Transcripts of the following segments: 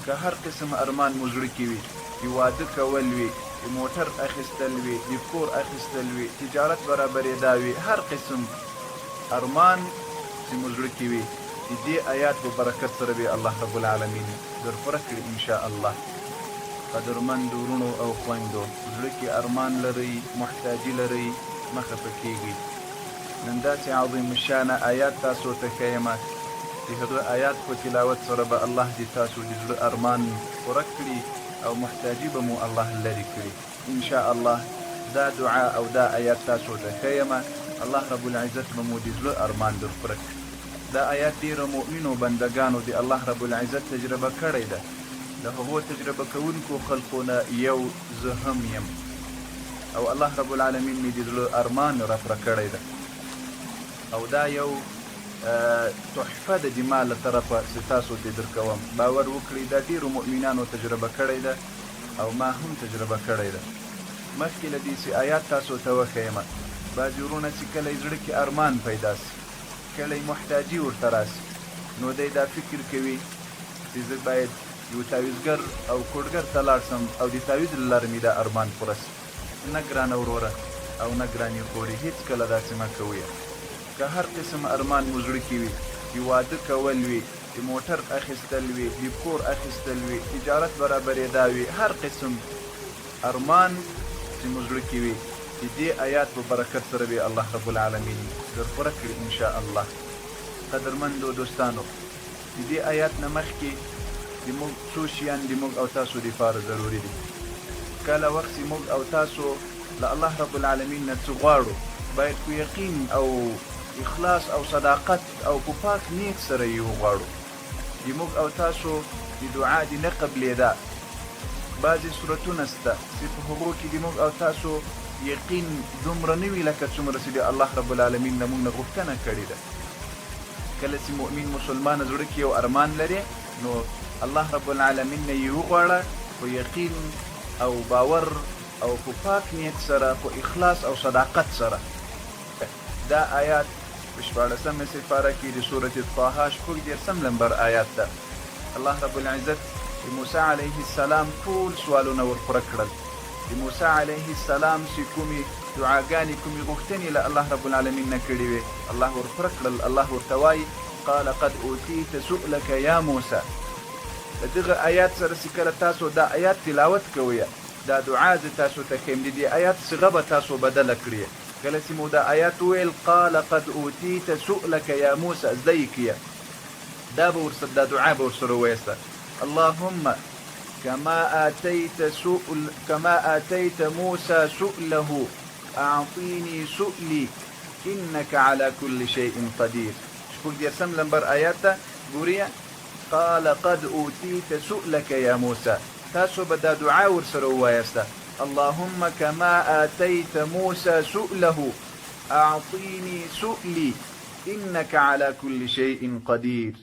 که هر قسم ارمان مو زړه کې وي، د واده کول وي، د موټر اخیستل وي، د کور اخیستل وي، تجارت برابرېدا وي، هر قسم ارمان چې مو زړه کې وي د دې آیات په برکت سره به الله رب العالمین در پوره کړي ان شاء الله. قدرمند ورونو او خویندو، زړه کې ارمان لرئ، محتاجي لرئ، مه خفه کېږئ. نن داسې عظیم الشانه آیات تاسو ته ښیمه چې هغه آیات په تلاوت سره به الله دې تاسو د زړه ارمان پوره کړي او محتاجي به مو الله لرې کړي ان شاء الله. دا دعا او دا آیات تاسو ته ښیمه، الله رب العزت به مو د زړه ارمان در پوره کړي. دا آیات ډېرو مؤمنو بندګانو د الله رب العزت تجربه کړې ده. د هغو تجربه کوونکو خلقو نه یو زه هم یم او الله رب العالمین مې د زړه ارمان راپوره کړی ده او دا یو تحفه ده د ما له طرفه چې تاسو ته درکوم. باور وکړئ دا ډېرو مؤمنانو تجربه کړې ده او ما هم تجربه کړې ده. مخکې له دې چې آیات تاسو ته وښیمه، بعضې وروڼه چې کله یې زړه کې ارمان پیدا سي، کله یې محتاجي ورته راسي، نو دی دا فکر کوي چې زه باید یو تعویزګر او کوډګر ته لاړ شم او د تعویز له لارې مې دا ارمان پوره سي. نه ګرانه وروره او نه ګرانې خورې، هېڅکله داسې مه کوئ. که هر قسم ارمان مو زړه کې وي، د واده کول وي، د موټر اخیستل وي، د کور اخیستل وي، تجارت برابرېدا وي، هر قسم ارمان چې مو زړه کې وي د دې آیات په برکت سره به الله رب العالمین در پوره کړي ان شاء الله. قدرمندو دوستانو، د دې آیات نه مخکې د موږ څو شیان د موږ او تاسو دپاره ضروري دي. کله وخت چې موږ او تاسو له الله رب العالمین نه څه غواړو، باید په یقین او اخلاص او صداقت او په پاک نیت سره یې وغواړو. د موږ او تاسو د دعا د نه قبلېدا بعضې صورتونه شته چې په هغو کې د موږ او تاسو یقین دومره نه وي لکه څومره چې د الله رب العالمین نه موږ نه غوښتنه کړې ده. کله چې مؤمن مسلمان زړه کې یو ارمان لري، نو الله رب العالمین نه یې وغواړه په یقین او باور او په پاک نیت سره، په اخلاص او صداقت سره. دا آیات په 14مه سپاره کې د سورة طه 14 نمبر آیات ده. الله رب العزت د موسی علیه السلام ټول سوالونه ورپوره کړل. د موسی علیه السلام چې کومې دعاګانې، کومې غوښتنې له الله رب العالمین نه کړې وې، الله ورپوره کړل. الله ورته وایي قال قد اوتیت سؤلک یا موسی. د دغه آیات سره چې کله تاسو دا آیات تلاوت کوئ، دا دعا زه تاسو ته ښیم، د دې آیات صیغه به تاسو بدله کړئ. کله چې مو دا آیات وویل قال قد اوتیت سؤلک یا موسی، زده یې کړئ، دا به ورسره دا دعا به ورسره وویسته. اللهم كما آتيت موسى سؤله أعطيني سؤلي إنك على كل شيء قدير. شپږ دېرشم نمبر آیات ته ګورئ، قال قد اوتیت سؤلك یا موسی. تاسو به دا دعا ورسره ووایسته، اللهم كما آتيت موسى سؤله أعطيني سؤلي إنك على كل شيء قدير.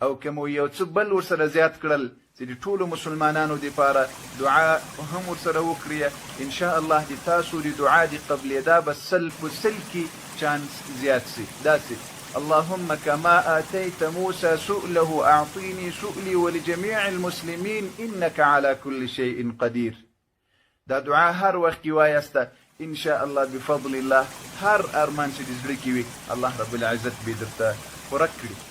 او که مو یو څه بل ورسره زیات کړل چې د ټولو مسلمانانو دپاره دعا هم ورسره وکړئ، ان شاء الله د تاسو د دعا د قبلېدا به 100 په 100 کې چانس زیات سي. داسې اللهم كما آتيت موسى سؤله أعطيني سؤلي ولجميع المسلمين إنك على كل شيء قدير. دا دعا هر وخت کې وایسته، ان شاء الله بفضل الله هر ارمان چې د زړه کې وي الله رب العزت به درته پوره کړي.